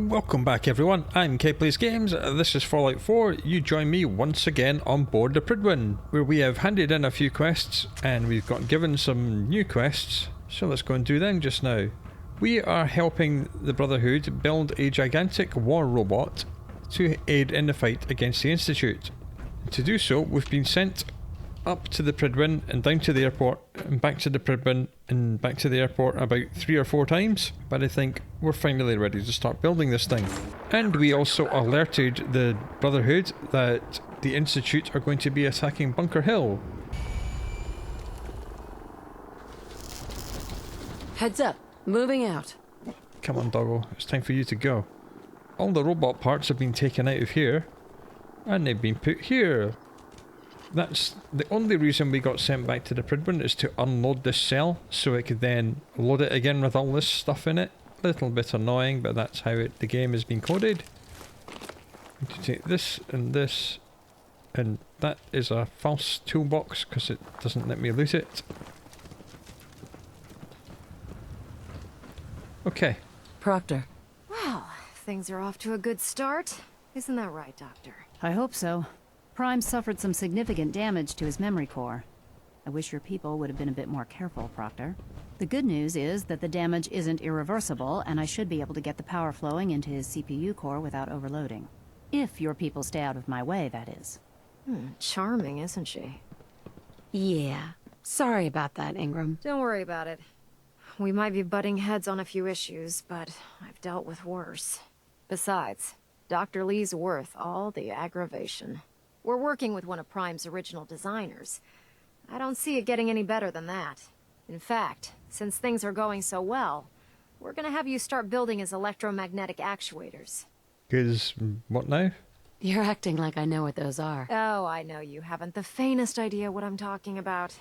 Welcome back everyone, I'm K Plays Games, this is Fallout 4, you join me once again on board the Prydwen, where we have handed in a few quests and we've got given some new quests, so let's go and do them just now. We are helping the Brotherhood build a gigantic war robot to aid in the fight against the Institute. To do so, we've been sent up to the Prydwen and down to the airport and back to the Prydwen and back to the airport about 3 or 4 times, but I think we're finally ready to start building this thing. And we also alerted the Brotherhood that the Institute are going to be attacking Bunker Hill. Heads up, moving out. Come on doggo, it's time for you to go. All the robot parts have been taken out of here and they've been put here. That's the only reason we got sent back to the Prydwen, is to unload this cell so it could then load it again with all this stuff in it. A little bit annoying, but that's how the game has been coded. We need to take this, and that is a false toolbox because it doesn't let me loot it. Okay. Proctor. Well, things are off to a good start. Isn't that right, Doctor? I hope so. Prime suffered some significant damage to his memory core. I wish your people would have been a bit more careful, Proctor. The good news is that the damage isn't irreversible, and I should be able to get the power flowing into his CPU core without overloading. If your people stay out of my way, that is. Charming, isn't she? Yeah. Sorry about that, Ingram. Don't worry about it. We might be butting heads on a few issues, but I've dealt with worse. Besides, Dr. Lee's worth all the aggravation. We're working with one of Prime's original designers. I don't see it getting any better than that. In fact, since things are going so well, we're gonna have you start building his electromagnetic actuators. Because what now? You're acting like I know what those are. Oh, I know you haven't the faintest idea what I'm talking about.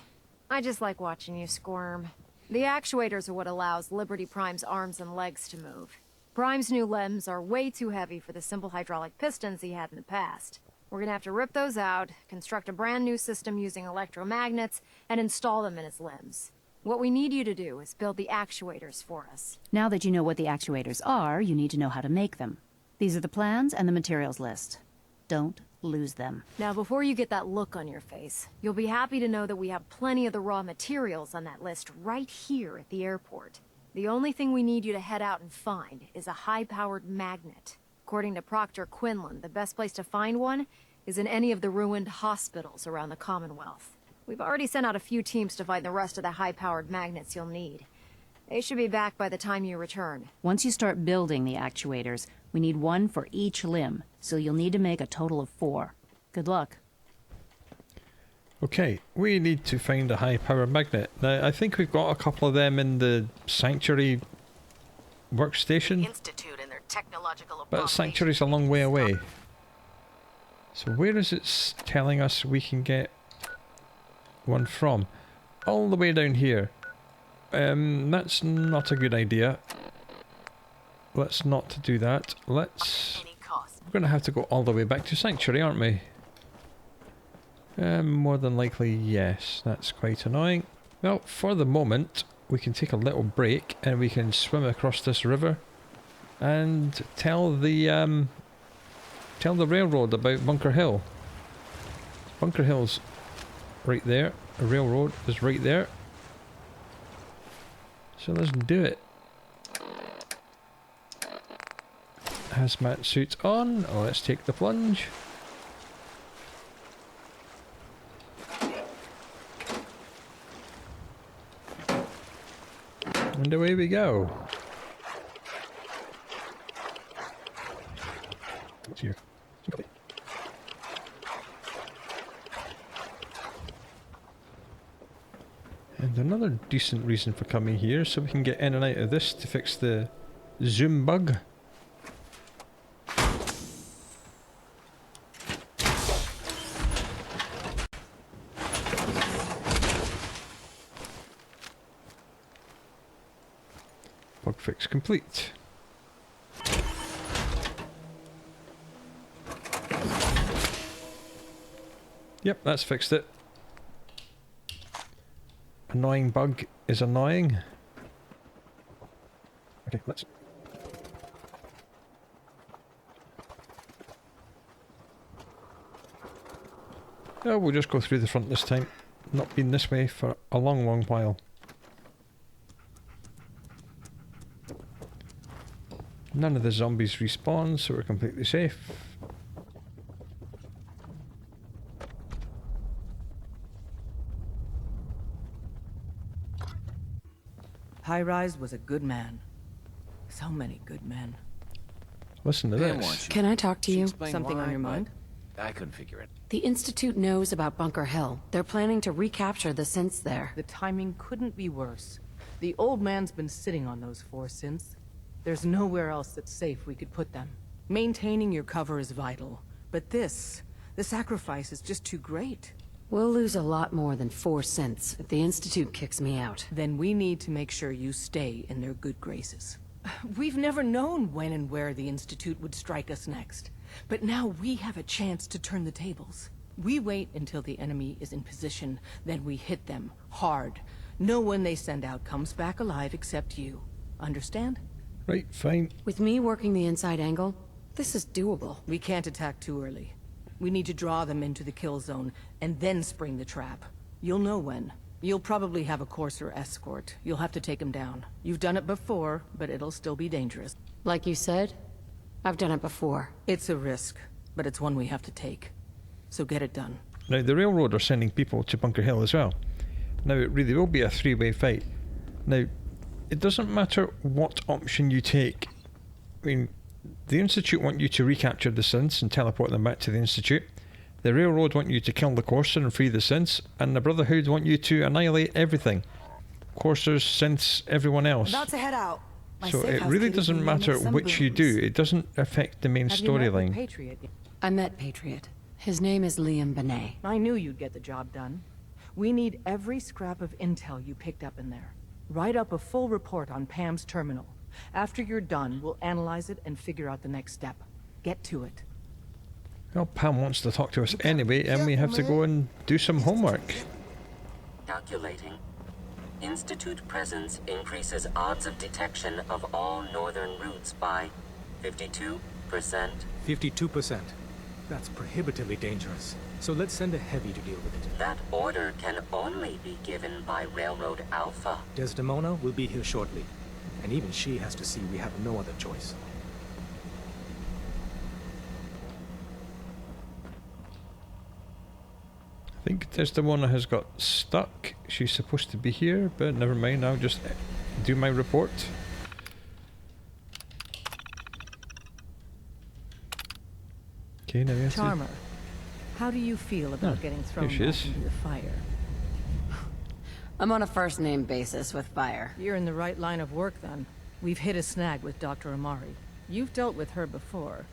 I just like watching you squirm. The actuators are what allows Liberty Prime's arms and legs to move. Prime's new limbs are way too heavy for the simple hydraulic pistons he had in the past. We're gonna have to rip those out, construct a brand new system using electromagnets, and install them in his limbs. What we need you to do is build the actuators for us. Now that you know what the actuators are, you need to know how to make them. These are the plans and the materials list. Don't lose them. Now, before you get that look on your face, you'll be happy to know that we have plenty of the raw materials on that list right here at the airport. The only thing we need you to head out and find is a high-powered magnet. According to Proctor Quinlan, the best place to find one is in any of the ruined hospitals around the Commonwealth. We've already sent out a few teams to find the rest of the high-powered magnets you'll need. They should be back by the time you return. Once you start building the actuators, we need one for each limb, so you'll need to make a total of 4. Good luck. Okay, we need to find a high power magnet. Now, I think we've got a couple of them in the Sanctuary workstation. Institute and their technological But Sanctuary's a long way away. So where is it telling us we can get one from? All the way down here. That's not a good idea. Let's not do that. We're going to have to go all the way back to Sanctuary, aren't we? More than likely, yes. That's quite annoying. Well, for the moment, we can take a little break and we can swim across this river and tell the railroad about Bunker Hill. Bunker Hill's right there. The railroad is right there. So let's do it. Hazmat suit on. Oh, let's take the plunge. And away we go. What's here? And another decent reason for coming here, so we can get in and out of this to fix the zoom bug. Bug fix complete. Yep, that's fixed it. Annoying bug is annoying. Okay, let's Oh, we'll just go through the front this time. Not been this way for a long, long while. None of the zombies respawn, so we're completely safe. High-Rise was a good man. So many good men. Listen to Pam this. wants you. Can I talk to She you? explained Something why, on your but mind? I couldn't figure it. The Institute knows about Bunker Hill. They're planning to recapture the synths there. The timing couldn't be worse. The old man's been sitting on those 4 synths. There's nowhere else that's safe we could put them. Maintaining your cover is vital. But the sacrifice is just too great. We'll lose a lot more than 4 synths if the Institute kicks me out. Then we need to make sure you stay in their good graces. We've never known when and where the Institute would strike us next. But now we have a chance to turn the tables. We wait until the enemy is in position, then we hit them hard. No one they send out comes back alive except you. Understand? Right, fine. With me working the inside angle, this is doable. We can't attack too early. We need to draw them into the kill zone, and then spring the trap. You'll know when. You'll probably have a Courser escort. You'll have to take them down. You've done it before, but it'll still be dangerous. Like you said, I've done it before. It's a risk, but it's one we have to take. So get it done. Now, the Railroad are sending people to Bunker Hill as well. Now, it really will be a 3-way fight. Now, it doesn't matter what option you take. I mean, the Institute want you to recapture the synths and teleport them back to the Institute. The Railroad want you to kill the Courser and free the synths. And the Brotherhood want you to annihilate everything. Coursers, synths, everyone else. About to head out. My So safe it house really kitty doesn't can make matter some which you booms. do. It doesn't affect the main Have you met with storyline. Patriot yet? I met Patriot. His name is Liam Benet. I knew you'd get the job done. We need every scrap of intel you picked up in there. Write up a full report on Pam's terminal. After you're done, we'll analyze it and figure out the next step. Get to it. Well, Pam wants to talk to us anyway, and we have to go and do some homework. Calculating. Institute presence increases odds of detection of all northern routes by 52%. 52%. That's prohibitively dangerous. So let's send a heavy to deal with it. That order can only be given by Railroad Alpha. Desdemona will be here shortly. And even she has to see we have no other choice. I think Desdemona has got stuck. She's supposed to be here, but never mind. I'll just do my report. Okay, now we have to... Charmer, how do you feel about Oh, getting thrown here she back is. into the fire? I'm on a first-name basis with Fire. You're in the right line of work, then. We've hit a snag with Dr. Amari. You've dealt with her before,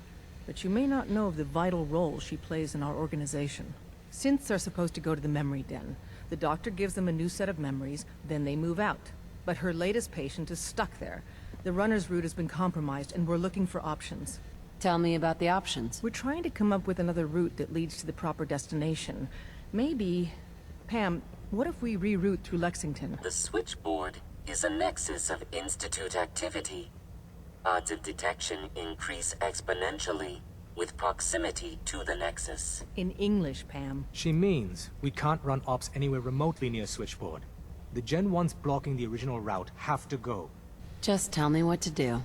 but you may not know of the vital role she plays in our organization. Synths are supposed to go to the memory den. The doctor gives them a new set of memories, then they move out. But her latest patient is stuck there. The runner's route has been compromised, and we're looking for options. Tell me about the options. We're trying to come up with another route that leads to the proper destination. Maybe... Pam, what if we reroute through Lexington? The switchboard is a nexus of Institute activity. Odds of detection increase exponentially with proximity to the nexus. In English, Pam. She means we can't run ops anywhere remotely near Switchboard. The Gen 1s blocking the original route have to go. Just tell me what to do.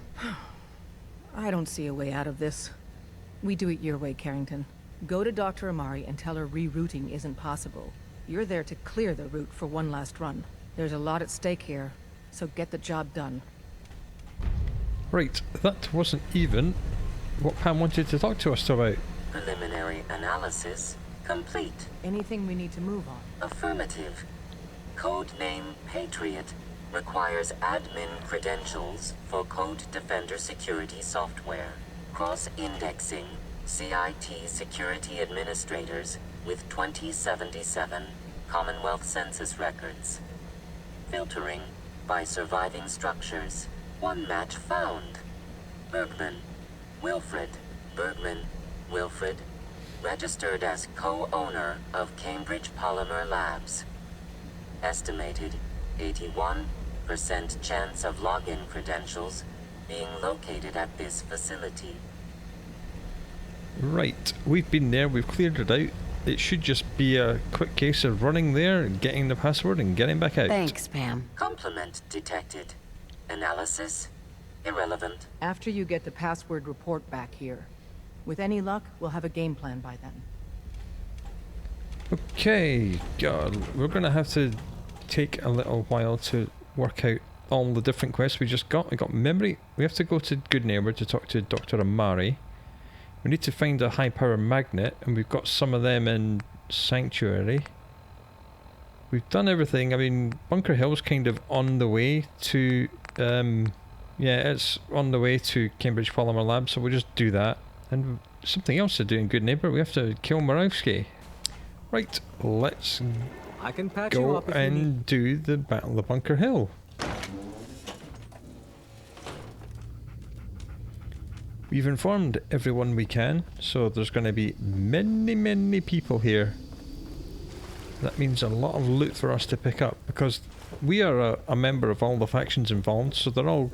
I don't see a way out of this. We do it your way, Carrington. Go to Dr. Amari and tell her rerouting isn't possible. You're there to clear the route for one last run. There's a lot at stake here, so get the job done. Right, that wasn't even what Pam wanted to talk to us about. Preliminary analysis complete. Anything we need to move on? Affirmative. Codename Patriot requires admin credentials for Code Defender security software. Cross-indexing CIT security administrators with 2077 Commonwealth census records. Filtering by surviving structures. One match found. Bergman. Wilfred. Bergman. Wilfred. Registered as co-owner of Cambridge Polymer Labs. Estimated 81% chance of login credentials being located at this facility. Right, we've been there, we've cleared it out. it should just be a quick case of running there, getting the password, and getting back out. Thanks, Pam. Complement detected. Analysis? Irrelevant. After you get the password report back here. With any luck, we'll have a game plan by then. Okay, God, we're going to have to take a little while to work out all the different quests we just got. We got memory. We have to go to Goodneighbor to talk to Dr. Amari. We need to find a high power magnet, and we've got some of them in Sanctuary. We've done everything. I mean, Bunker Hill's kind of on the way to, yeah, it's on the way to Cambridge Polymer Lab, so we'll just do that. And something else to do in Goodneighbor, we have to kill Morawski. Right, let's I can patch you go up if you need. and do the Battle of Bunker Hill. We've informed everyone we can, so there's going to be many people here. That means a lot of loot for us to pick up, because we are a member of all the factions involved, so they're all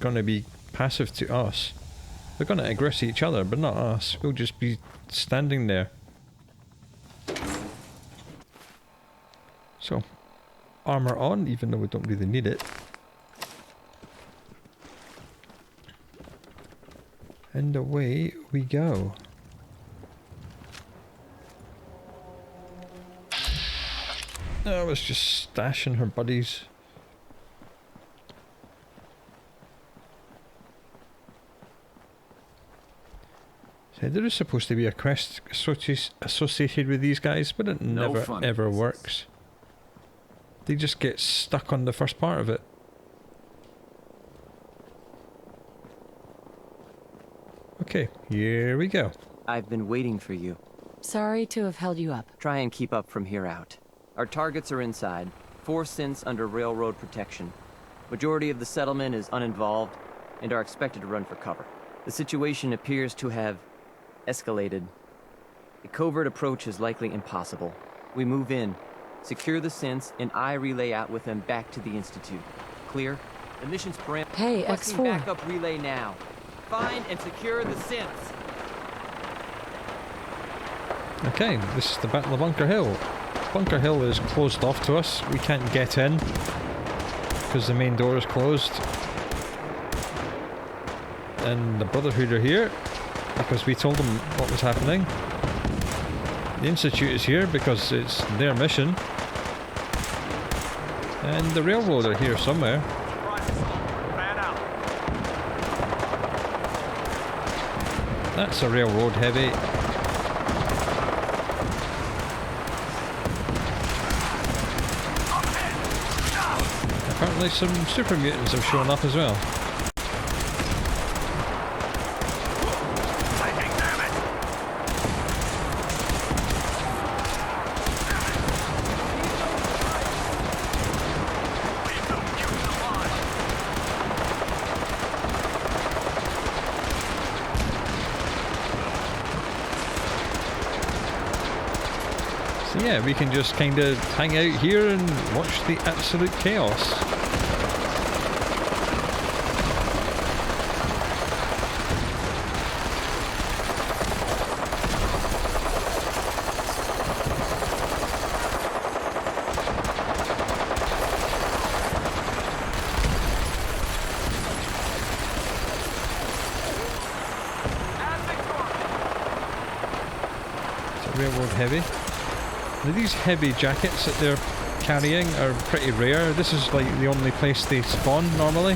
going to be passive to us. They're going to aggress each other, but not us. We'll just be standing there. So, armor on, even though we don't really need it. And away we go. I was just stashing her buddies. So there is supposed to be a quest associated with these guys, but it never ever works. They just get stuck on the first part of it. Okay, here we go. I've been waiting for you. Sorry to have held you up. Try and keep up from here out. Our targets are inside. 4 synths under railroad protection. Majority of the settlement is uninvolved and are expected to run for cover. The situation appears to have escalated. A covert approach is likely impossible. We move in, secure the synths, and I relay out with them back to the Institute. Clear? The mission's parameters. Hey, Requesting X4. backup relay now. Find and secure the synths. Okay, this is the Battle of Bunker Hill. Bunker Hill is closed off to us. We can't get in because the main door is closed. And the Brotherhood are here because we told them what was happening. The Institute is here because it's their mission. And the Railroad are here somewhere. That's a Railroad heavy. Apparently some super mutants have shown up as well. So yeah, we can just kind of hang out here and watch the absolute chaos. Railroad heavy. Now these heavy jackets that they're carrying are pretty rare. This is like the only place they spawn normally.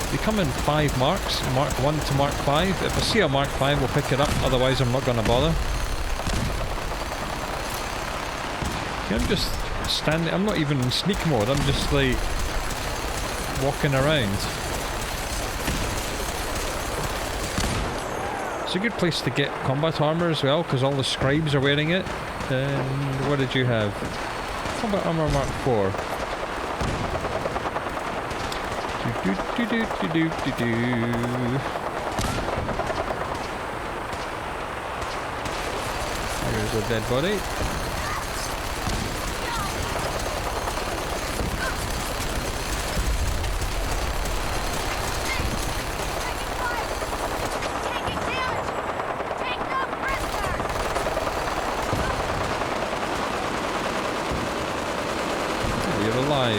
They come in 5 marks, Mark 1 to Mark 5. If I see a Mark 5 we'll pick it up, otherwise I'm not going to bother. See, I'm just standing, I'm not even in sneak mode, I'm just like walking around. It's a good place to get combat armor as well, because all the scribes are wearing it. And what did you have? Combat armor Mark 4. Here's a dead body.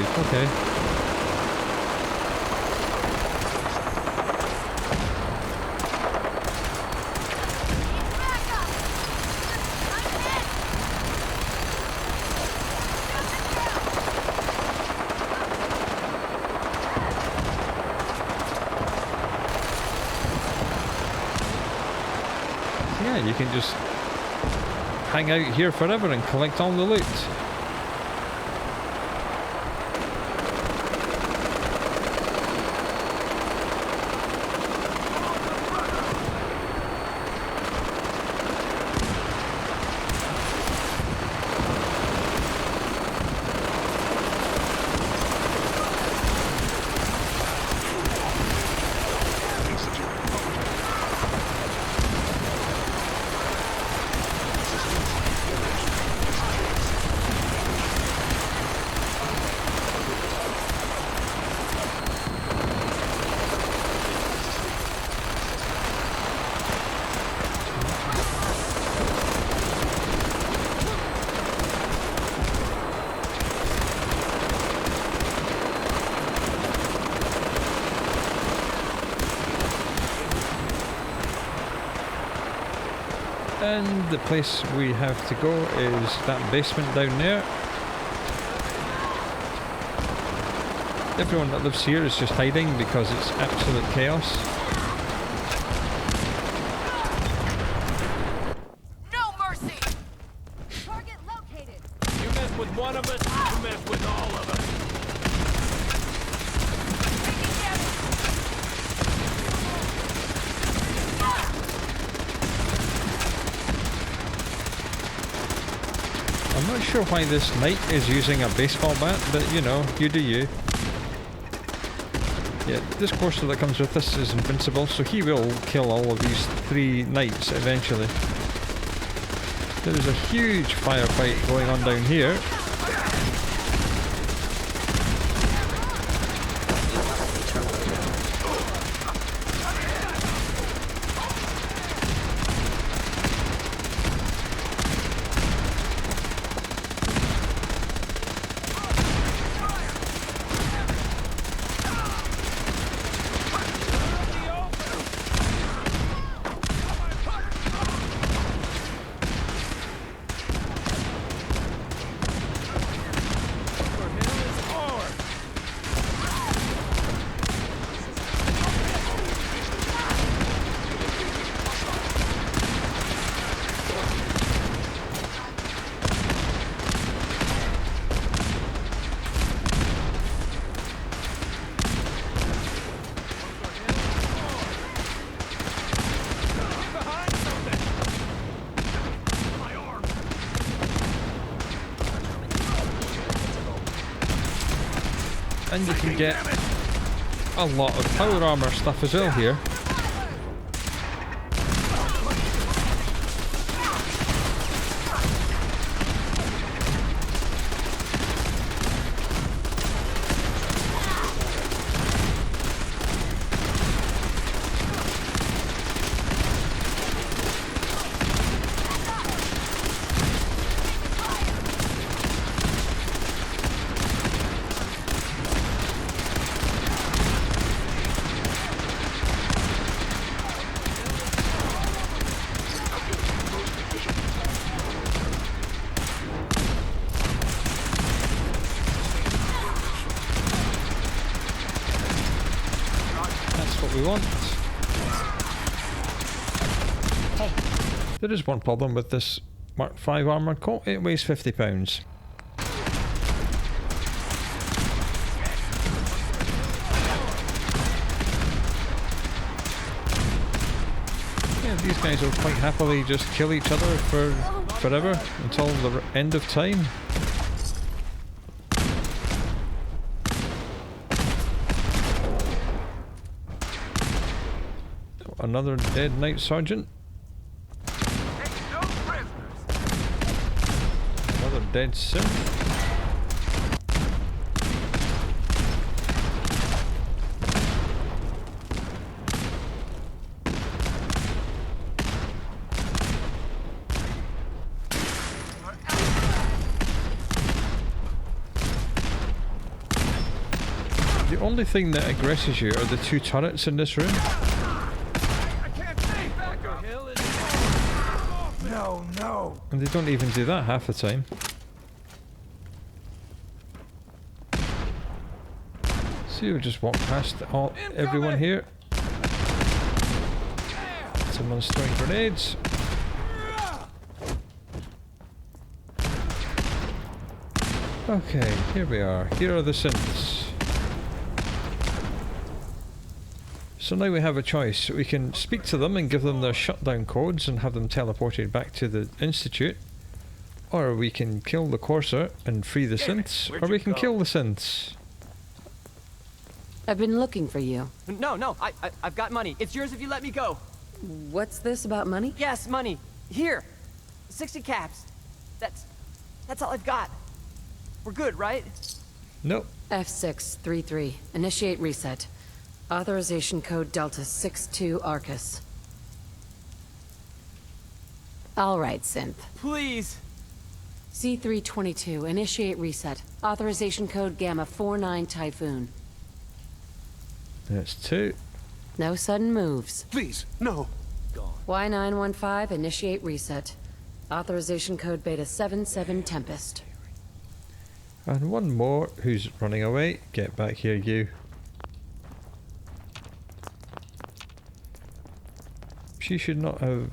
5, okay. Yeah, you can just hang out here forever and collect all the loot. And the place we have to go is that basement down there. Everyone that lives here is just hiding because it's absolute chaos. No mercy! Target located! You mess with one of us, you mess with all of us. I'm not sure why this knight is using a baseball bat, but you know, you do you. Yeah, this courser that comes with this is invincible, so he will kill all of these 3 knights eventually. There is a huge firefight going on down here. And you can get a lot of power armor stuff as well here. We want. Hey. There is one problem with this Mark 5 armoured coat. It weighs 50 pounds. Yeah, these guys will quite happily just kill each other for forever until the end of time. Another dead Knight Sergeant. Another dead synth. The only thing that aggresses you are the two turrets in this room. I can't see back. Bunker Hill is... No, no. And they don't even do that half the time. So you'll just walk past everyone here. Someone's throwing grenades. Okay, here we are. Here are the synths. So now we have a choice. We can speak to them and give them their shutdown codes and have them teleported back to the Institute. Or we can kill the Courser and free the synths. Or we can kill the synths. I've been looking for you. No, I've got money. It's yours if you let me go. What's this about money? Yes, money. Here. 60 caps. That's all I've got. We're good, right? Nope. F633. Initiate reset. Authorization code Delta 62 Arcus. All right, synth. Please. C322. Initiate reset. Authorization code Gamma 49 Typhoon. That's 2. No sudden moves. Please, no. Y915. Initiate reset. Authorization code Beta 77 Tempest. And one more who's running away. Get back here, you. She should not have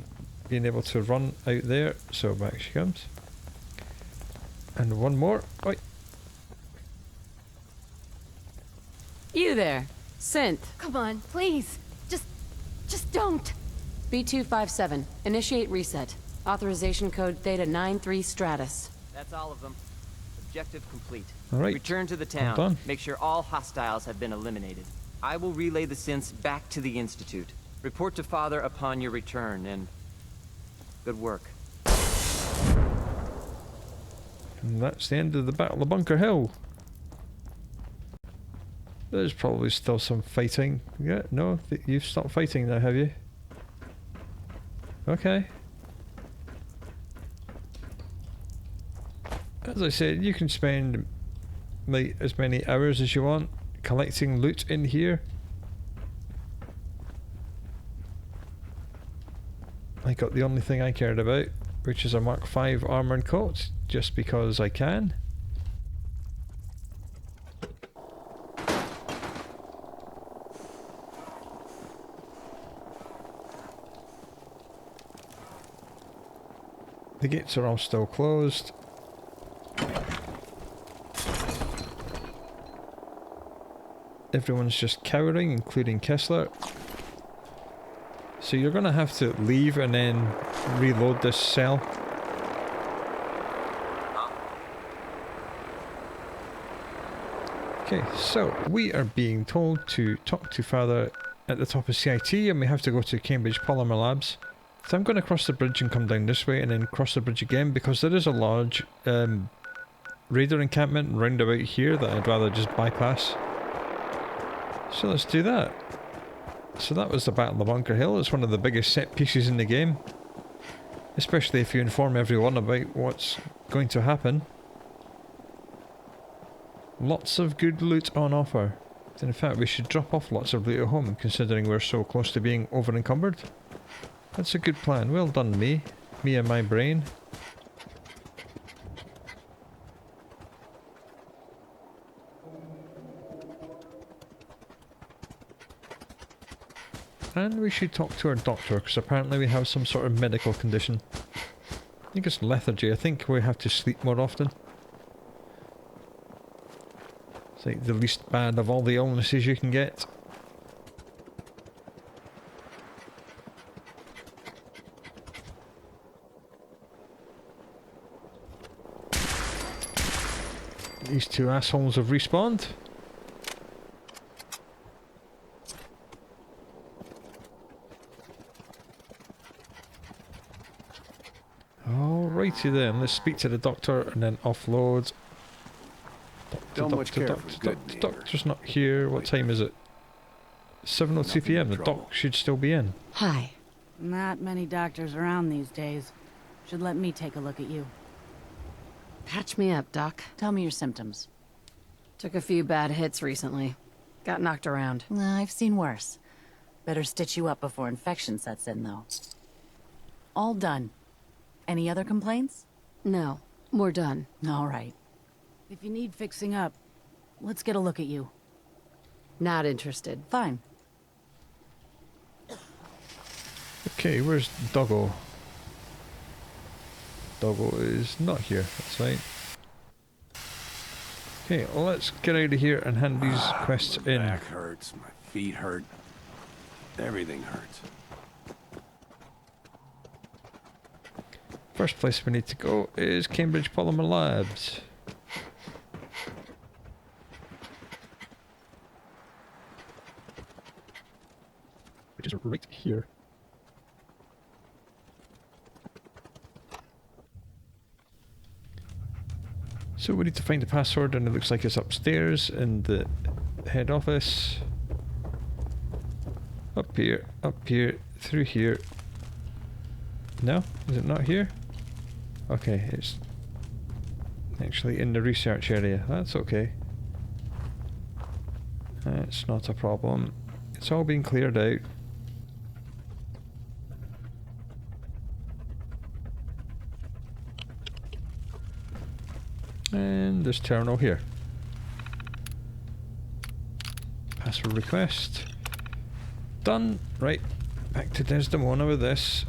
been able to run out there, so back she comes. And one more. Oi. You there. Synth. Come on, please. Just don't. B257. Initiate reset. Authorization code Theta 93 Stratus. That's all of them. Objective complete. All right. Return to the Well town. done. Make sure all hostiles have been eliminated. I will relay the synths back to the Institute. Report to Father upon your return, and good work. And that's the end of the Battle of Bunker Hill. There's probably still some fighting. Yeah, no, you've stopped fighting now, have you? Okay. As I said, you can spend like as many hours as you want collecting loot in here. I got the only thing I cared about, which is a Mark V armoured coat, just because I can. The gates are all still closed. Everyone's just cowering, including Kessler. So you're going to have to leave and then reload this cell. Okay, so we are being told to talk to Father at the top of CIT, and we have to go to Cambridge Polymer Labs. So I'm going to cross the bridge and come down this way and then cross the bridge again, because there is a large raider encampment round about here that I'd rather just bypass. So let's do that. So that was the Battle of Bunker Hill. It's one of the biggest set pieces in the game. Especially if you inform everyone about what's going to happen. Lots of good loot on offer. In fact, we should drop off lots of loot at home, considering we're so close to being over encumbered. That's a good plan. Well done, me. Me and my brain. And we should talk to our doctor, because apparently we have some sort of medical condition. I think it's lethargy. I think we have to sleep more often. It's like the least bad of all the illnesses you can get. These two assholes have respawned. Alrighty then, let's speak to the doctor and then offload. Don't much care for The doctor's not here. What time is it? 7:02 PM. The doc should still be in. Hi. Not many doctors around these days. Should let me take a look at you. Patch me up, Doc. Tell me your symptoms. Took a few bad hits recently. Got knocked around. I've seen worse. Better stitch you up before infection sets in, though. All done. Any other complaints? No, we're done. All right. If you need fixing up, let's get a look at you. Not interested. Fine. Okay, where's Doggo? Doggo is not here, that's right. Okay, well, let's get out of here and hand these quests in. My back hurts, my feet hurt. Everything hurts. First place we need to go is Cambridge Polymer Labs. Which is right here. So we need to find the password, and it looks like it's upstairs in the head office. Up here, through here. No? Is it not here? Okay, it's actually in the research area. That's okay. It's not a problem. It's all been cleared out. And this terminal here. Password request. Done. Right. Back to Desdemona with this.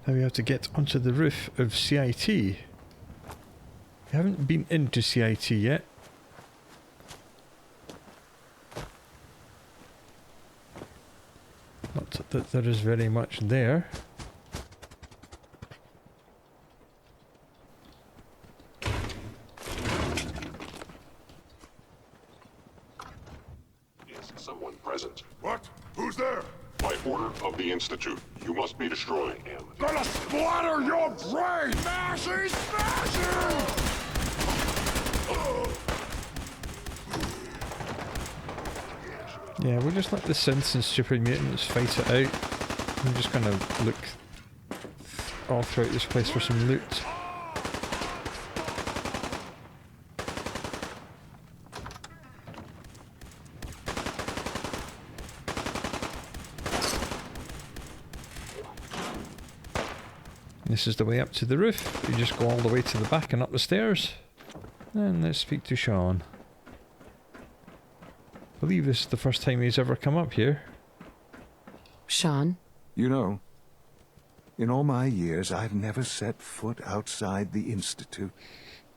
Now we have to get onto the roof of CIT. We haven't been into CIT yet. Not that there is very much there. Is someone present? What? Who's there? By order of the Institute, you must be destroyed. Gonna splatter your brain! Smashy, smashy! Yeah, we'll just let the synths and super mutants fight it out. I'm just gonna look all throughout this place for some loot. This is the way up to the roof. You just go all the way to the back and up the stairs. And let's speak to Sean. I believe this is the first time he's ever come up here. Sean? You know, in all my years, I've never set foot outside the Institute.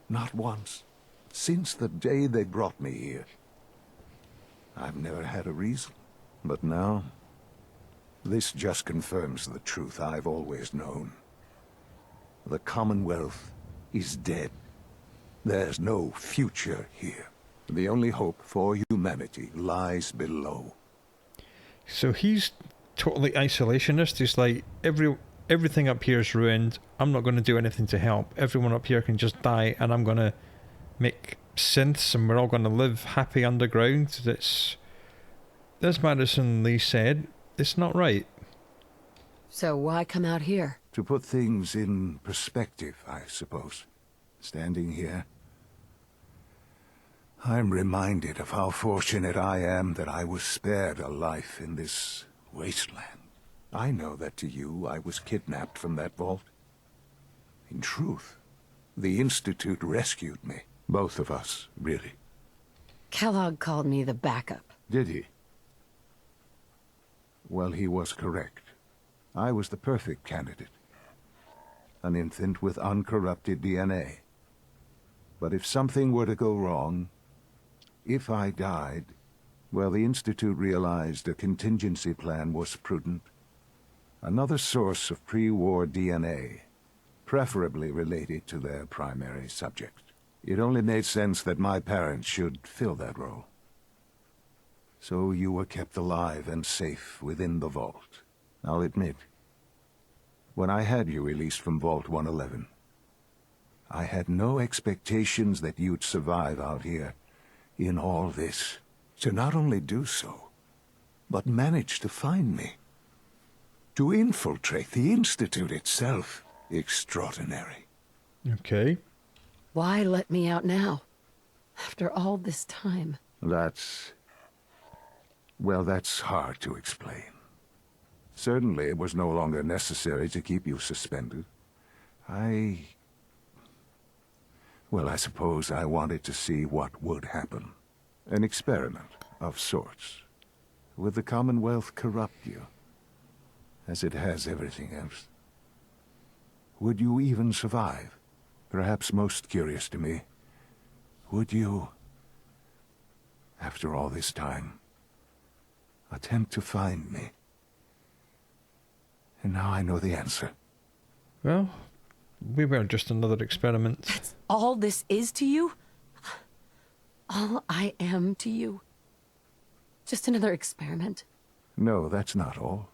Not once. Since the day they brought me here. I've never had a reason. But now, this just confirms the truth I've always known. The Commonwealth is dead. There's no future here. The only hope for humanity lies below. So he's totally isolationist. He's like, everything up here is ruined. I'm not going to do anything to help. Everyone up here can just die, and I'm going to make synths, and we're all going to live happy underground. That's, as Madison Lee said, it's not right. So why come out here? To put things in perspective, I suppose. Standing here, I'm reminded of how fortunate I am that I was spared a life in this wasteland. I know that to you, I was kidnapped from that vault. In truth, the Institute rescued me. Both of us, really. Kellogg called me the backup. Did he? Well, he was correct. I was the perfect candidate. An infant with uncorrupted DNA. But if something were to go wrong, if I died, well, the Institute realized a contingency plan was prudent. Another source of pre-war DNA, preferably related to their primary subject. It only made sense that my parents should fill that role. So you were kept alive and safe within the vault. I'll admit, when I had you released from Vault 111, I had no expectations that you'd survive out here in all this To not only do so, but manage to find me. To infiltrate the Institute itself. Extraordinary. Okay. Why let me out now? After all this time. That's hard to explain. Certainly it was no longer necessary to keep you suspended. I suppose I wanted to see what would happen. An experiment of sorts. Would the Commonwealth corrupt you, as it has everything else? Would you even survive? Perhaps most curious to me, would you, after all this time, attempt to find me? And now I know the answer. Well, we were just another experiment. That's all this is to you? All I am to you? Just another experiment? No, that's not all.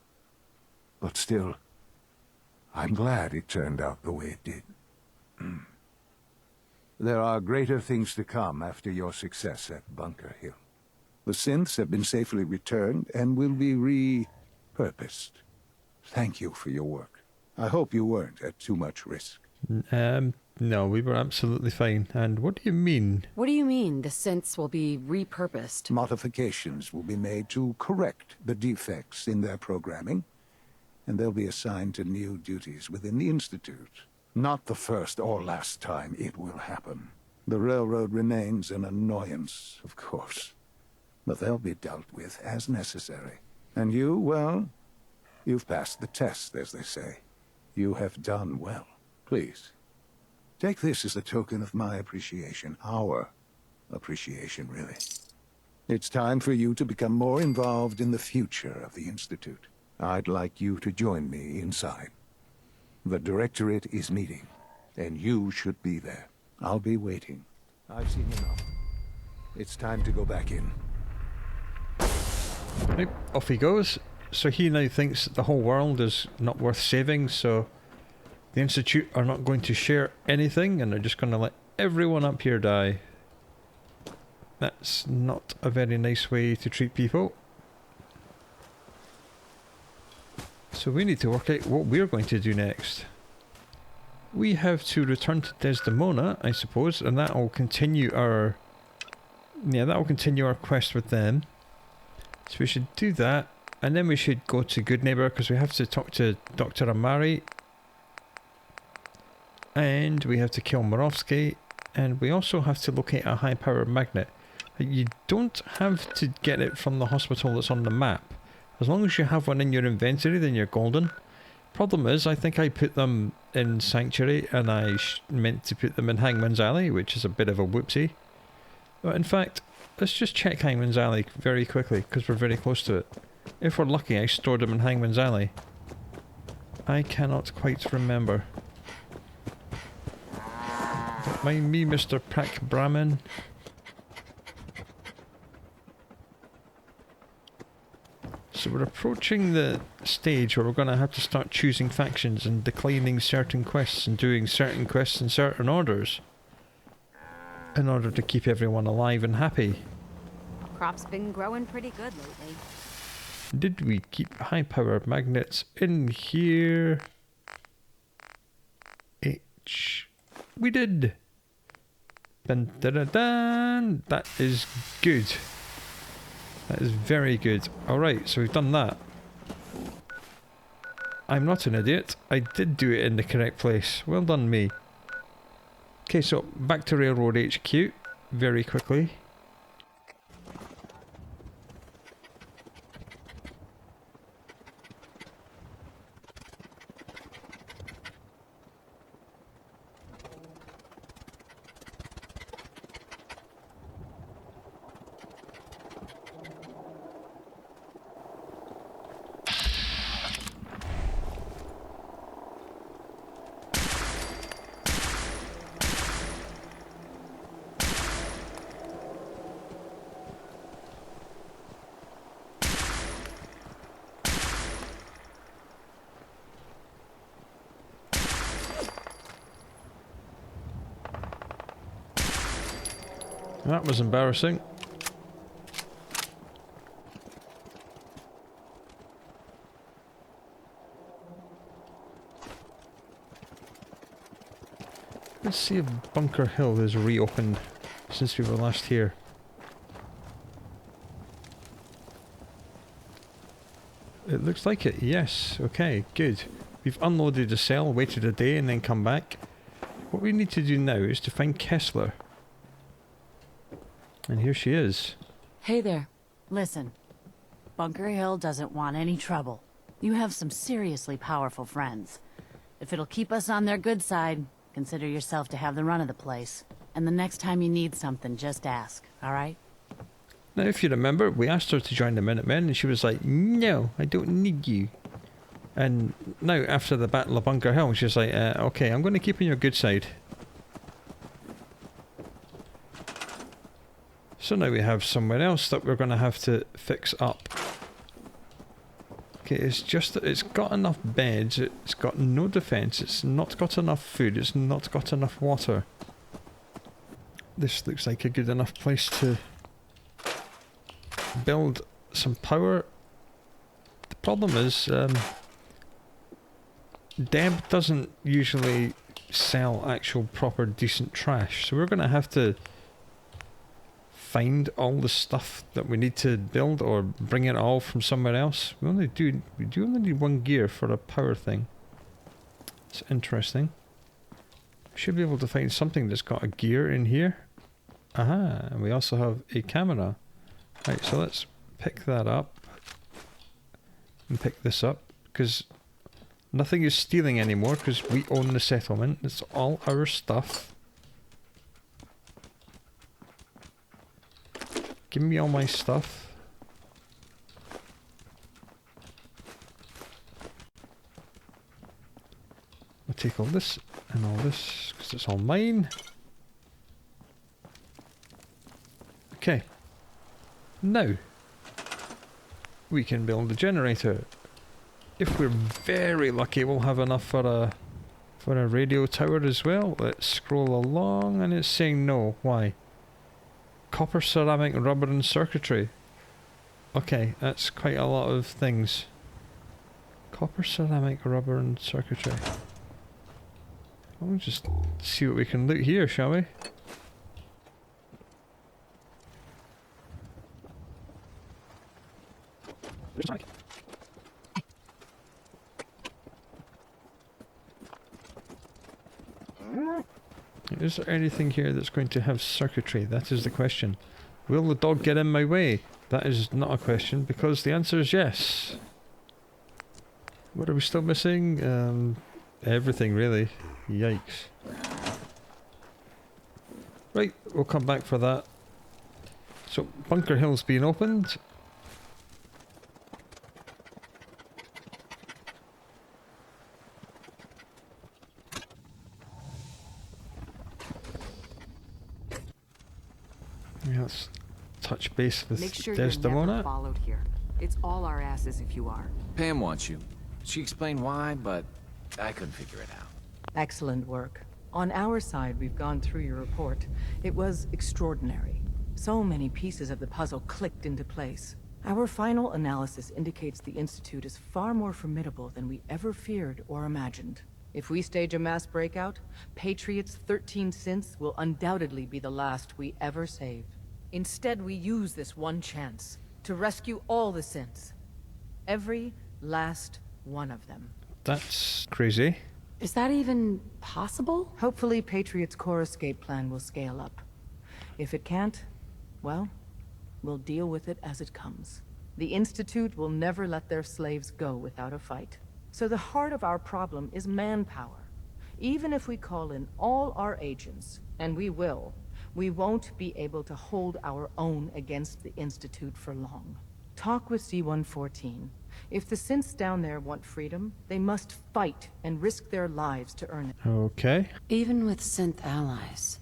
But still, I'm glad it turned out the way it did. There are greater things to come after your success at Bunker Hill. The synths have been safely returned and will be repurposed. Thank you for your work. I hope you weren't at too much risk. No, we were absolutely fine. And what do you mean? What do you mean, the synths will be repurposed? Modifications will be made to correct the defects in their programming, and they'll be assigned to new duties within the Institute. Not the first or last time it will happen. The Railroad remains an annoyance, of course, but they'll be dealt with as necessary. And you, well, you've passed the test, as they say. You have done well. Please, take this as a token of my appreciation. Our appreciation, really. It's time for you to become more involved in the future of the Institute. I'd like you to join me inside. The Directorate is meeting, and you should be there. I'll be waiting. I've seen enough. It's time to go back in. Right, off he goes. So he now thinks that the whole world is not worth saving, so the Institute are not going to share anything, and they're just going to let everyone up here die. That's not a very nice way to treat people. So we need to work out what we're going to do next. We have to return to Desdemona, I suppose, and that will continue our... yeah, that will continue our quest with them. So we should do that, and then we should go to Goodneighbor, because we have to talk to Dr. Amari. And we have to kill Morovsky, and we also have to locate a high-powered magnet. You don't have to get it from the hospital that's on the map. As long as you have one in your inventory, then you're golden. Problem is, I think I put them in Sanctuary, and I meant to put them in Hangman's Alley, which is a bit of a whoopsie. But in fact, let's just check Hangman's Alley very quickly, because we're very close to it. If we're lucky, I stored them in Hangman's Alley. I cannot quite remember. Don't mind me, Mr. Pack Brahmin. So we're approaching the stage where we're going to have to start choosing factions and declining certain quests and doing certain quests in certain orders in order to keep everyone alive and happy. Crop's been growing pretty good lately. Did we keep high-powered magnets in here? We did! Dun, dun, dun, dun. That is good. That is very good. Alright, so we've done that. I'm not an idiot. I did do it in the correct place. Well done, me. Okay, so back to Railroad HQ very quickly. That was embarrassing. Let's see if Bunker Hill has reopened since we were last here. It looks like it, yes. Okay, good. We've unloaded the cell, waited a day and then come back. What we need to do now is to find Kessler. And here she is. Hey there. Listen, Bunker Hill doesn't want any trouble. You have some seriously powerful friends. If it'll keep us on their good side, consider yourself to have the run of the place. And the next time you need something, just ask, alright? Now, if you remember, we asked her to join the Minutemen, and she was like, no, I don't need you. And now, after the Battle of Bunker Hill, she's like, okay, I'm going to keep on your good side. So now we have somewhere else that we're going to have to fix up. Okay, it's just that it's got enough beds, it's got no defense, it's not got enough food, it's not got enough water. This looks like a good enough place to build some power. The problem is, Deb doesn't usually sell actual proper decent trash, so we're going to have to find all the stuff that we need to build or bring it all from somewhere else. We do only need one gear for a power thing. It's interesting. Should be able to find something that's got a gear in here. Aha, and we also have a camera. Right, so let's pick that up and pick this up, because nothing is stealing anymore because we own the settlement. It's all our stuff. Give me all my stuff. I'll take all this and all this because it's all mine. Okay. Now we can build a generator. If we're very lucky, we'll have enough for a radio tower as well. Let's scroll along, and it's saying no. Why? Copper, ceramic, rubber and circuitry. Okay, that's quite a lot of things. Copper, ceramic, rubber and circuitry. We'll just see what we can loot here, shall we? Is there anything here that's going to have circuitry? That is the question. Will the dog get in my way? That is not a question, because the answer is yes. What are we still missing? Everything really. Yikes. Right, we'll come back for that. So, Bunker Hill's been opened. Let's touch base with Make sure Desdemona. you're never followed here. It's all our asses if you are. Pam wants you. She explained why, but I couldn't figure it out. Excellent work. On our side, we've gone through your report. It was extraordinary. So many pieces of the puzzle clicked into place. Our final analysis indicates the Institute is far more formidable than we ever feared or imagined. If we stage a mass breakout, Patriot's 13 synths will undoubtedly be the last we ever save. Instead, we use this one chance to rescue all the synths. Every last one of them. That's crazy. Is that even possible? Hopefully, Patriot's core escape plan will scale up. If it can't, well, we'll deal with it as it comes. The Institute will never let their slaves go without a fight. So the heart of our problem is manpower. Even if we call in all our agents, and we will, we won't be able to hold our own against the Institute for long. Talk with C-114. If the synths down there want freedom, they must fight and risk their lives to earn it. Okay. Even with synth allies.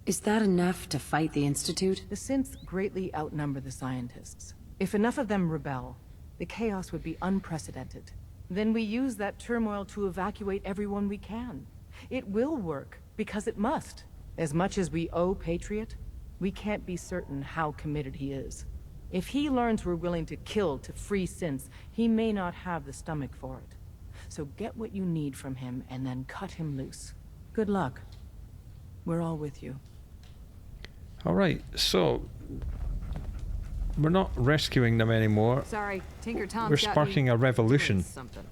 Is that enough to fight the Institute? The synths greatly outnumber the scientists. If enough of them rebel, the chaos would be unprecedented. Then we use that turmoil to evacuate everyone we can. It will work, because it must. As much as we owe Patriot, we can't be certain how committed he is. If he learns we're willing to kill to free synths, he may not have the stomach for it. So get what you need from him and then cut him loose. Good luck. We're all with you. Alright, so we're not rescuing them anymore. Sorry, Tinker Tom's We're got sparking me a revolution. doing something.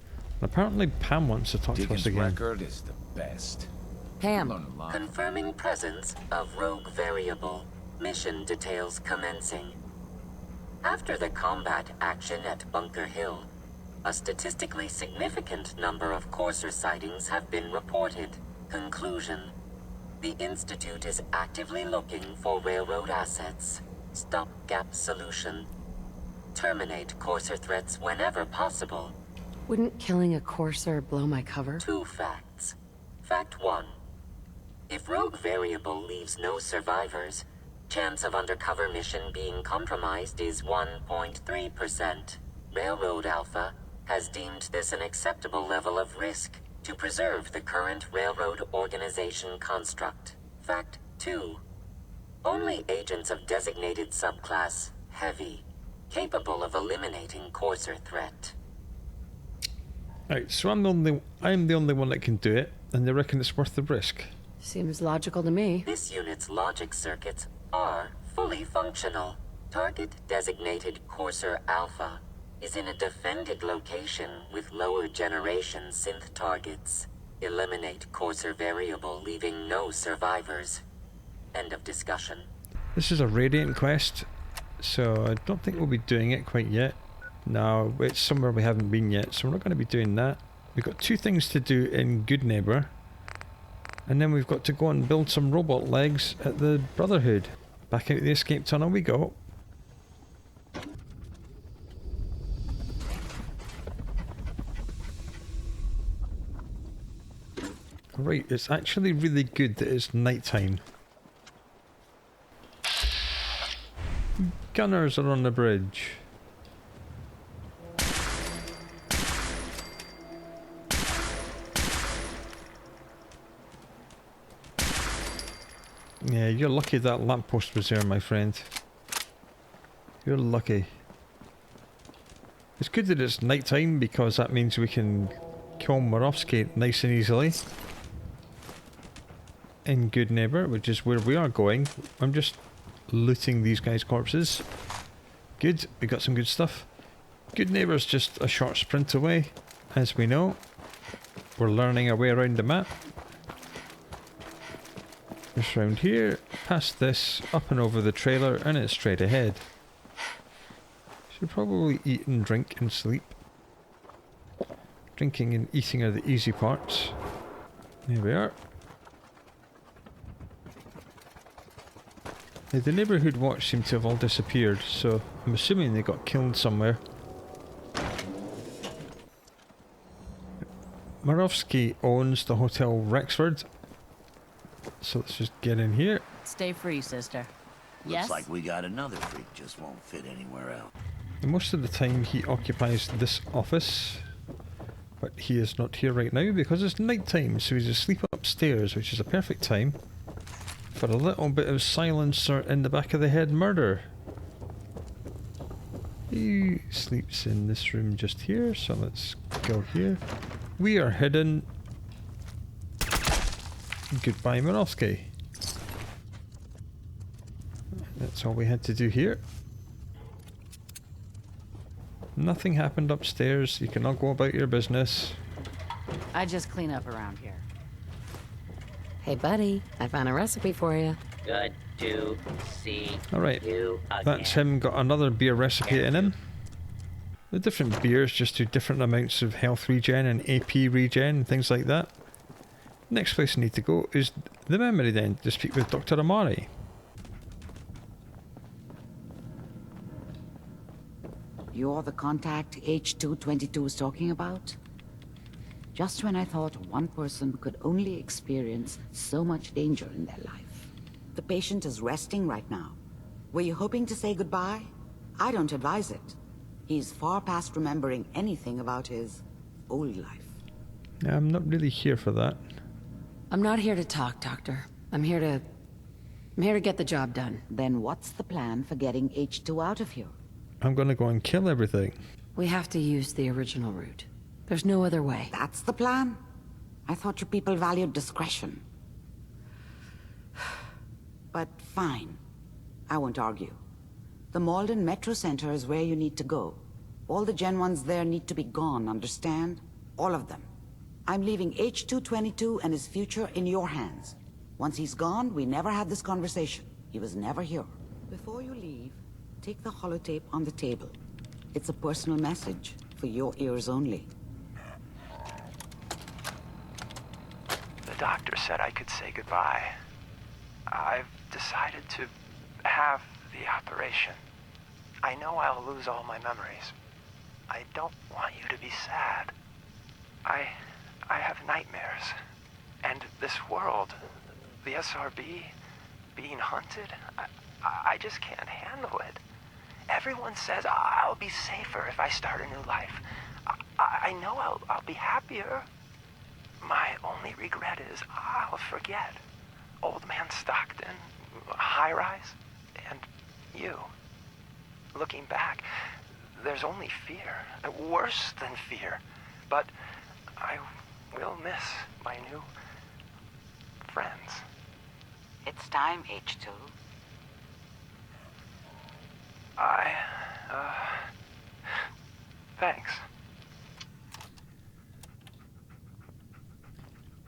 Apparently Pam wants to talk to us again. record is the best. Pam. Confirming presence of rogue variable. Mission details commencing. After the combat action at Bunker Hill, a statistically significant number of Courser sightings have been reported. Conclusion. The Institute is actively looking for railroad assets. Stopgap solution. Terminate Courser threats whenever possible. Wouldn't killing a Courser blow my cover? 2 facts. Fact 1. If rogue variable leaves no survivors, chance of undercover mission being compromised is 1.3%. Railroad Alpha has deemed this an acceptable level of risk to preserve the current railroad organization construct. Fact 2. Only agents of designated subclass Heavy capable of eliminating Courser threat. Right, so I'm the only one that can do it, and they reckon it's worth the risk. Seems logical to me. This unit's logic circuits are fully functional. Target designated Courser Alpha is in a defended location with lower generation synth targets. Eliminate Courser variable, leaving no survivors. End of discussion. This is a Radiant quest, so I don't think we'll be doing it quite yet. No, it's somewhere we haven't been yet, so we're not going to be doing that. We've got 2 things to do in Goodneighbor, and then we've got to go and build some robot legs at the Brotherhood. Back out the escape tunnel we go. Right, it's actually really good that it's nighttime. Gunners are on the bridge. Yeah, you're lucky that lamppost was there, my friend. You're lucky. It's good that it's nighttime because that means we can kill Morovsky nice and easily. In Goodneighbor, which is where we are going. I'm just looting these guys' corpses. Good, we got some good stuff. Goodneighbor's just a short sprint away, as we know. We're learning our way around the map. Just round here, past this, up and over the trailer, and it's straight ahead. Should probably eat and drink and sleep. Drinking and eating are the easy parts. There we are. Now, the neighbourhood watch seem to have all disappeared, so I'm assuming they got killed somewhere. Morovsky owns the Hotel Rexford. So let's just get in here. Stay free, sister. Looks like we got another freak, just won't fit anywhere else. And most of the time he occupies this office, but he is not here right now because it's night time, so he's asleep upstairs, which is a perfect time for a little bit of silencer in the back of the head murder. He sleeps in this room just here, so let's go here. We are hidden. Goodbye, Morovsky. That's all we had to do here. Nothing happened upstairs. You can all go about your business. I just clean up around here. Hey, buddy, I found a recipe for you. Good to see Alright, you again. that's him, got another beer recipe in him. The different beers just do different amounts of health regen and AP regen and things like that. Next place I need to go is the memory den to speak with Dr. Amari. You're the contact H222 is talking about? Just when I thought one person could only experience so much danger in their life. The patient is resting right now. Were you hoping to say goodbye? I don't advise it. He's far past remembering anything about his old life. Yeah, I'm not really here for that. I'm not here to talk, Doctor. I'm here to get the job done. Then what's the plan for getting H2 out of here? I'm gonna go and kill everything. We have to use the original route. There's no other way. That's the plan? I thought your people valued discretion. but fine. I won't argue. The Malden Metro Center is where you need to go. All the Gen 1s there need to be gone, understand? All of them. I'm leaving H-222 and his future in your hands. Once he's gone, we never had this conversation. He was never here. Before you leave, take the holotape on the table. It's a personal message, for your ears only. The doctor said I could say goodbye. I've decided to have the operation. I know I'll lose all my memories. I don't want you to be sad. I have nightmares. And this world, the SRB, being hunted, I just can't handle it. Everyone says I'll be safer if I start a new life. I know I'll be happier. My only regret is I'll forget Old Man Stockton, High Rise, and you. Looking back, there's only fear, worse than fear. But I will miss my new friends. It's time, H2. Thanks.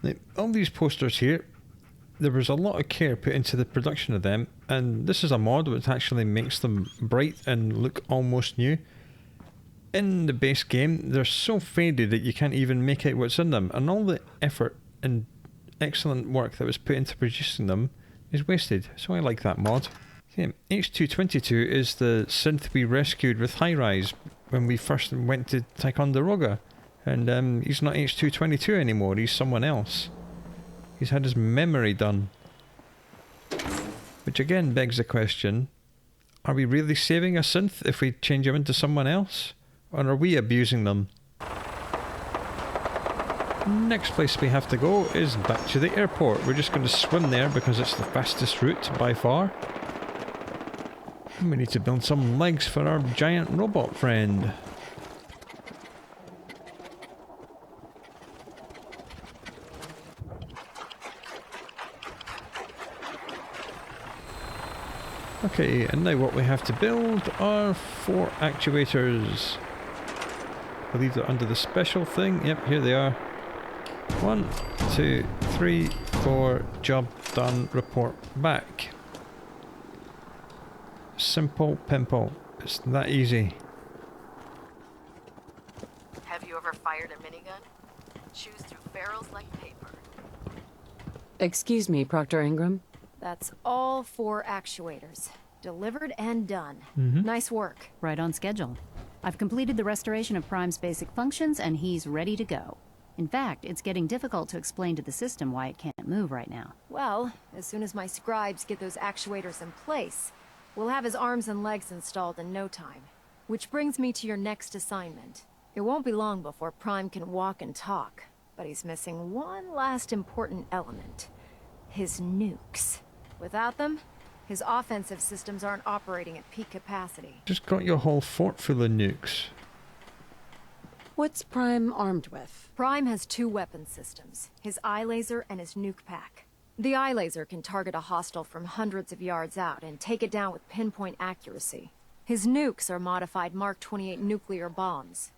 Now, all these posters here, there was a lot of care put into the production of them, and this is a mod which actually makes them bright and look almost new. In the base game, they're so faded that you can't even make out what's in them, and all the effort and excellent work that was put into producing them is wasted, so I like that mod. Okay, H-222 is the synth we rescued with High Rise when we first went to Ticonderoga, and he's not H-222 anymore, he's someone else. He's had his memory done. Which again begs the question, are we really saving a synth if we change him into someone else? Or are we abusing them? Next place we have to go is back to the airport. We're just going to swim there because it's the fastest route by far. And we need to build some legs for our giant robot friend. Okay, and now what we have to build are 4 actuators. I believe they're under the special thing. Yep, here they are. 1, 2, 3, 4. Job done. Report back. Simple pimple. It's that easy. Have you ever fired a minigun? Chews through barrels like paper. Excuse me, Proctor Ingram. That's all 4 actuators. Delivered and done. Nice work. Right on schedule. I've completed the restoration of Prime's basic functions, and he's ready to go. In fact, it's getting difficult to explain to the system why it can't move right now. Well, as soon as my scribes get those actuators in place, we'll have his arms and legs installed in no time. Which brings me to your next assignment. It won't be long before Prime can walk and talk, but he's missing one last important element. His nukes. Without them, his offensive systems aren't operating at peak capacity. Just got your whole fort full of nukes. What's Prime armed with? Prime has 2 weapon systems, his eye laser and his nuke pack. The eye laser can target a hostile from hundreds of yards out and take it down with pinpoint accuracy. His nukes are modified Mark 28 nuclear bombs.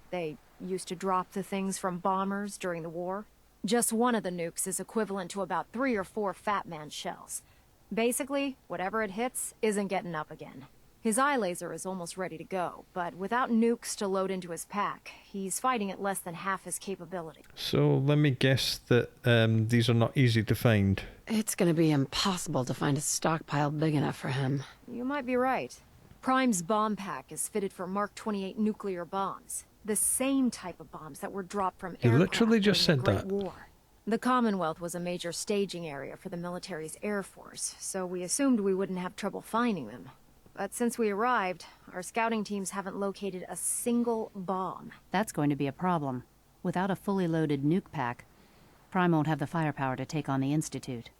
They used to drop the things from bombers during the war. Just one of the nukes is equivalent to about 3 or 4 Fat Man shells. Basically, whatever it hits isn't getting up again. His eye laser is almost ready to go, but without nukes to load into his pack, he's fighting at less than half his capability. So let me guess that these are not easy to find. It's gonna be impossible to find a stockpile big enough for him. You might be right. Prime's bomb pack is fitted for Mark 28 nuclear bombs. The same type of bombs that were dropped from You aircraft literally just during said the Great that. War. The Commonwealth was a major staging area for the military's air force, so we assumed we wouldn't have trouble finding them. But since we arrived, our scouting teams haven't located a single bomb. That's going to be a problem. Without a fully loaded nuke pack, Prime won't have the firepower to take on the Institute.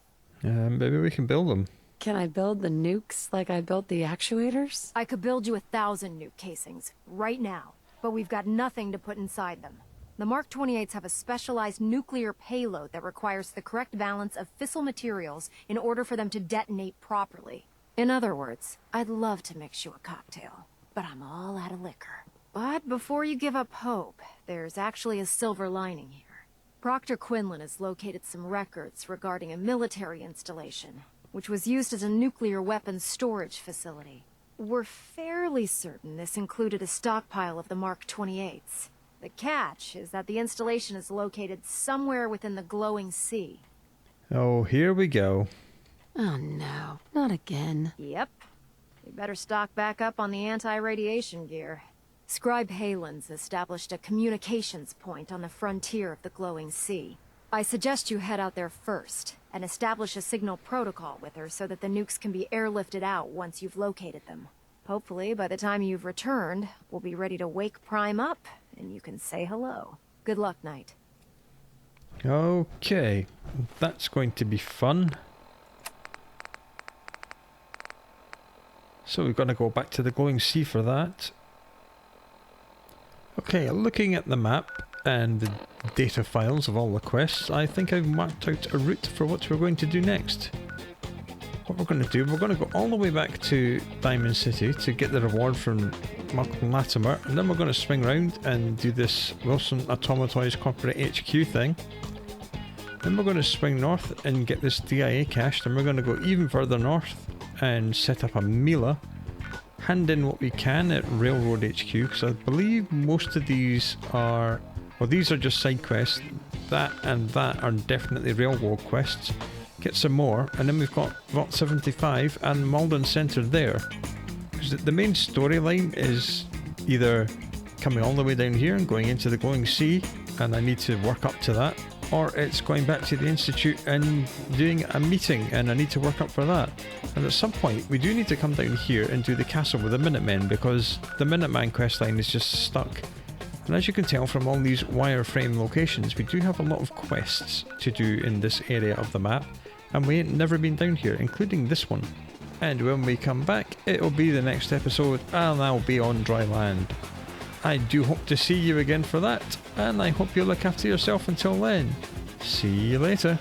Maybe we can build them. Can I build the nukes like I built the actuators? I could build you 1,000 nuke casings, right now, but we've got nothing to put inside them. The Mark 28s have a specialized nuclear payload that requires the correct balance of fissile materials in order for them to detonate properly. In other words, I'd love to mix you a cocktail, but I'm all out of liquor. But before you give up hope, there's actually a silver lining here. Proctor Quinlan has located some records regarding a military installation, which was used as a nuclear weapons storage facility. We're fairly certain this included a stockpile of the Mark 28s. The catch is that the installation is located somewhere within the glowing sea. Oh, here we go. Oh no, not again. Yep. We better stock back up on the anti-radiation gear. Scribe Halen's established a communications point on the frontier of the glowing sea. I suggest you head out there first, and establish a signal protocol with her so that the nukes can be airlifted out once you've located them. Hopefully, by the time you've returned, we'll be ready to wake Prime up, and you can say hello. Good luck, Knight. Okay, that's going to be fun. So we've got to go back to the glowing sea for that. Okay, looking at the map and the data files of all the quests, I think I've marked out a route for what we're going to do next. What we're going to do, we're going to go all the way back to Diamond City to get the reward from Malcolm Latimer, and then we're going to swing round and do this Wilson Automatoys Corporate HQ thing. Then we're going to swing north and get this DIA cached, and we're going to go even further north and set up a Mila. Hand in what we can at Railroad HQ, because I believe most of these are, well, these are just side quests. That and that are definitely railroad quests. Get some more, and then we've got Vault 75 and Malden Centre there. Because the main storyline is either coming all the way down here and going into the glowing sea, and I need to work up to that, or it's going back to the Institute and doing a meeting, and I need to work up for that. And at some point, we do need to come down here and do the castle with the Minutemen, because the Minuteman questline is just stuck. And as you can tell from all these wireframe locations, we do have a lot of quests to do in this area of the map, and we ain't never been down here, including this one. And when we come back, it'll be the next episode, and I'll be on dry land. I do hope to see you again for that, and I hope you look after yourself until then. See you later.